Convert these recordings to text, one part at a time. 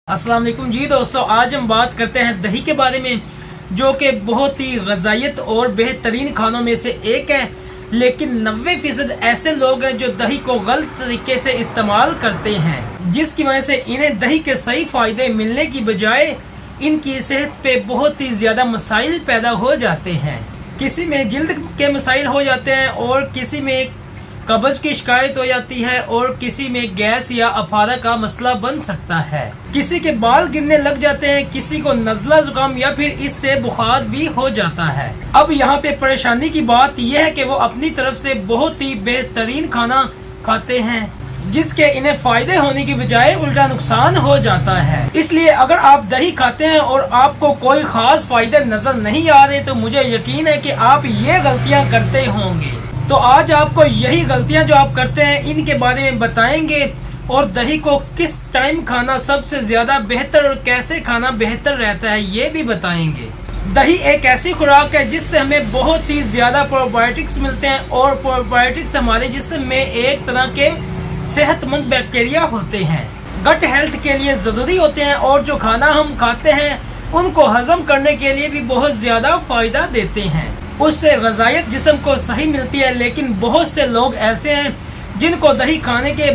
अस्सलाम वालेकुम जी दोस्तों, आज हम बात करते हैं दही के बारे में, जो कि बहुत ही ग़िज़ायत और बेहतरीन खानों में से एक है। लेकिन 90% ऐसे लोग हैं जो दही को गलत तरीके से इस्तेमाल करते हैं, जिसकी वजह से इन्हें दही के सही फायदे मिलने की बजाय इनकी सेहत पे बहुत ही ज्यादा मसाइल पैदा हो जाते हैं। किसी में जिल्द के मसाइल हो जाते हैं और किसी में कब्ज की शिकायत हो जाती है और किसी में गैस या अफारा का मसला बन सकता है। किसी के बाल गिरने लग जाते हैं, किसी को नज़ला जुकाम या फिर इससे बुखार भी हो जाता है। अब यहाँ पे परेशानी की बात यह है कि वो अपनी तरफ से बहुत ही बेहतरीन खाना खाते हैं, जिसके इन्हें फायदे होने की बजाय उल्टा नुकसान हो जाता है। इसलिए अगर आप दही खाते हैं और आपको कोई खास फायदे नजर नहीं आ रहे, तो मुझे यकीन है कि आप ये गलतियाँ करते होंगे। तो आज आपको यही गलतियां जो आप करते हैं इनके बारे में बताएंगे, और दही को किस टाइम खाना सबसे ज्यादा बेहतर और कैसे खाना बेहतर रहता है ये भी बताएंगे। दही एक ऐसी खुराक है जिससे हमें बहुत ही ज्यादा प्रोबायोटिक्स मिलते हैं, और प्रोबायोटिक्स हमारे जिस्म में एक तरह के सेहतमंद बैक्टीरिया होते हैं, गट हेल्थ के लिए जरूरी होते हैं, और जो खाना हम खाते हैं उनको हजम करने के लिए भी बहुत ज्यादा फायदा देते हैं। उससे ग़िज़ायत जिस्म को सही मिलती है। लेकिन बहुत से लोग ऐसे हैं जिनको दही खाने के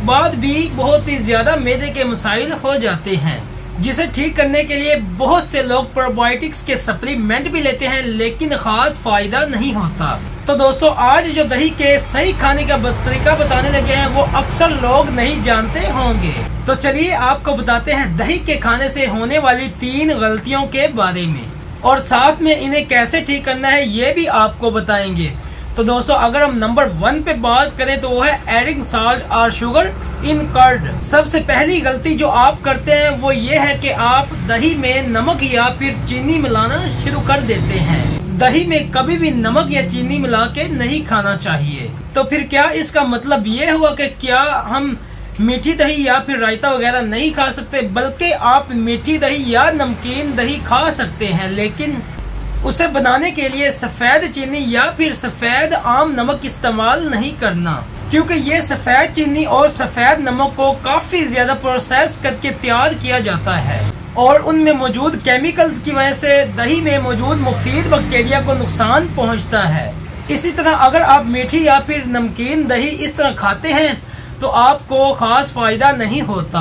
बाद भी बहुत ही ज्यादा मैदे के मसाइल हो जाते हैं, जिसे ठीक करने के लिए बहुत से लोग प्रोबायोटिक्स के सप्लीमेंट भी लेते हैं, लेकिन खास फायदा नहीं होता। तो दोस्तों, आज जो दही के सही खाने का तरीका बताने लगे हैं वो अक्सर लोग नहीं जानते होंगे। तो चलिए आपको बताते हैं दही के खाने से होने वाली 3 गलतियों के बारे में, और साथ में इन्हें कैसे ठीक करना है ये भी आपको बताएंगे। तो दोस्तों, अगर हम नंबर 1 पे बात करें तो वो है एडिंग साल्ट और शुगर इन कर्ड। सबसे पहली गलती जो आप करते हैं वो ये है कि आप दही में नमक या फिर चीनी मिलाना शुरू कर देते हैं। दही में कभी भी नमक या चीनी मिला के नहीं खाना चाहिए। तो फिर क्या इसका मतलब ये हुआ कि क्या हम मीठी दही या फिर रायता वगैरह नहीं खा सकते? बल्कि आप मीठी दही या नमकीन दही खा सकते हैं, लेकिन उसे बनाने के लिए सफेद चीनी या फिर सफेद आम नमक इस्तेमाल नहीं करना, क्योंकि ये सफेद चीनी और सफेद नमक को काफी ज्यादा प्रोसेस करके तैयार किया जाता है, और उनमें मौजूद केमिकल्स की वजह से दही में मौजूद मुफीद बैक्टीरिया को नुकसान पहुँचता है। इसी तरह अगर आप मीठी या फिर नमकीन दही इस तरह खाते हैं तो आपको खास फायदा नहीं होता।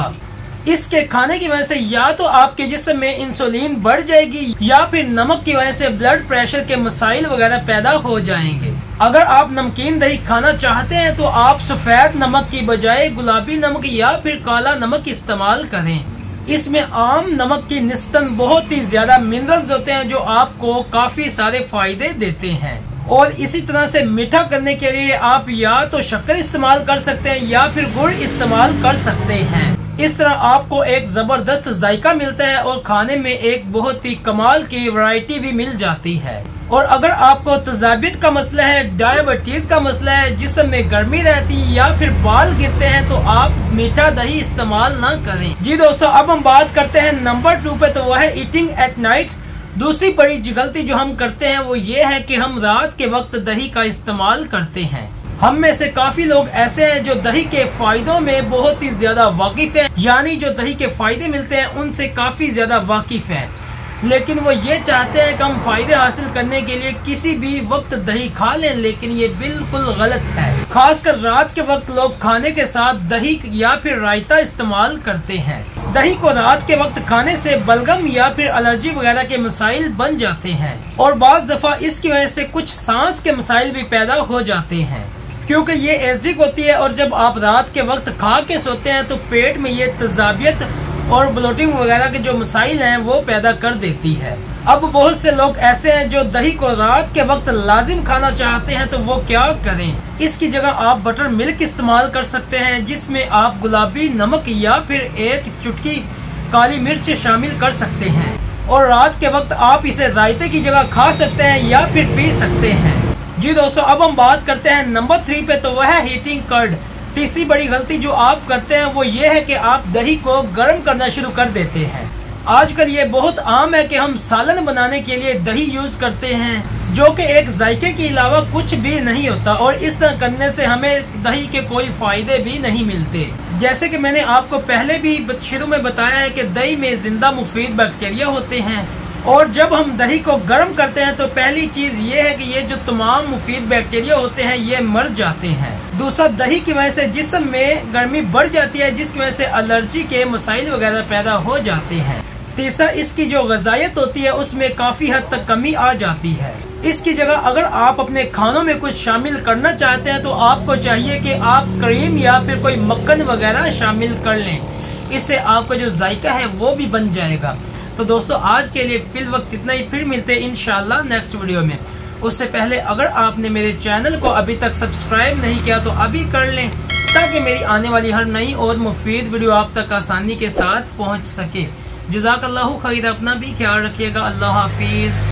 इसके खाने की वजह से या तो आपके जिस्म में इंसुलिन बढ़ जाएगी या फिर नमक की वजह से ब्लड प्रेशर के मसाइल वगैरह पैदा हो जाएंगे। अगर आप नमकीन दही खाना चाहते हैं तो आप सफेद नमक की बजाय गुलाबी नमक या फिर काला नमक इस्तेमाल करें। इसमें आम नमक की निस्बतन बहुत ही ज्यादा मिनरल्स होते हैं जो आपको काफी सारे फायदे देते हैं। और इसी तरह से मीठा करने के लिए आप या तो शक्कर इस्तेमाल कर सकते हैं या फिर गुड़ इस्तेमाल कर सकते हैं। इस तरह आपको एक जबरदस्त जायका मिलता है और खाने में एक बहुत ही कमाल की वैरायटी भी मिल जाती है। और अगर आपको तजाबियत का मसला है, डायबिटीज का मसला है, जिस्म में गर्मी रहती है या फिर बाल गिरते हैं, तो आप मीठा दही इस्तेमाल ना करें। जी दोस्तों, अब हम बात करते हैं नंबर 2 पे, तो वो है ईटिंग एट नाइट। दूसरी बड़ी गलती जो हम करते हैं वो ये है कि हम रात के वक्त दही का इस्तेमाल करते हैं। हम में से काफी लोग ऐसे हैं जो दही के फायदों में बहुत ही ज्यादा वाकिफ हैं, यानी जो दही के फायदे मिलते हैं उनसे काफी ज्यादा वाकिफ हैं, लेकिन वो ये चाहते हैं कि हम फायदे हासिल करने के लिए किसी भी वक्त दही खा लें, लेकिन ये बिल्कुल गलत है। खासकर रात के वक्त लोग खाने के साथ दही या फिर रायता इस्तेमाल करते हैं। दही को रात के वक्त खाने से बलगम या फिर एलर्जी वगैरह के मसाइल बन जाते हैं, और बाज दफा इसकी वजह से कुछ सांस के मसाइल भी पैदा हो जाते हैं, क्योंकि ये एसिडिक होती है, और जब आप रात के वक्त खा के सोते हैं तो पेट में ये तेजाबियत और ब्लोटिंग वगैरह के जो मसाइल हैं वो पैदा कर देती है। अब बहुत से लोग ऐसे हैं जो दही को रात के वक्त लाजिम खाना चाहते हैं, तो वो क्या करें? इसकी जगह आप बटर मिल्क इस्तेमाल कर सकते हैं, जिसमें आप गुलाबी नमक या फिर एक चुटकी काली मिर्च शामिल कर सकते हैं, और रात के वक्त आप इसे रायते की जगह खा सकते हैं या फिर पी सकते हैं। जी दोस्तों, अब हम बात करते हैं नंबर 3 पे, तो वह है हीटिंग कर्ड। तीसरी बड़ी गलती जो आप करते हैं वो ये है कि आप दही को गर्म करना शुरू कर देते हैं। आजकल ये बहुत आम है कि हम सालन बनाने के लिए दही यूज करते हैं, जो कि एक जायके के अलावा कुछ भी नहीं होता, और इस तरह करने से हमें दही के कोई फायदे भी नहीं मिलते। जैसे कि मैंने आपको पहले भी शुरू में बताया है कि दही में जिंदा मुफीद बैक्टीरिया होते हैं, और जब हम दही को गर्म करते हैं तो पहली चीज ये है कि ये जो तमाम मुफीद बैक्टीरिया होते हैं ये मर जाते हैं। दूसरा, दही की वजह से जिस्म में गर्मी बढ़ जाती है, जिसकी वजह से एलर्जी के मसाइल वगैरह पैदा हो जाते हैं। तीसरा, इसकी जो ग़िज़ायत होती है उसमें काफी हद तक कमी आ जाती है। इसकी जगह अगर आप अपने खानों में कुछ शामिल करना चाहते हैं तो आपको चाहिए कि आप क्रीम या फिर कोई मक्खन वगैरह शामिल कर लें, इससे आपका जो जायका है वो भी बन जाएगा। तो दोस्तों, आज के लिए फिल वक्त इतना ही, फिर मिलते हैं इंशाल्लाह नेक्स्ट वीडियो में। उससे पहले अगर आपने मेरे चैनल को अभी तक सब्सक्राइब नहीं किया तो अभी कर लें, ताकि मेरी आने वाली हर नई और मुफीद वीडियो आप तक आसानी के साथ पहुंच सके। जज़ाकल्लाहु खैर, अपना भी ख्याल रखिएगा। अल्लाह हाफिज।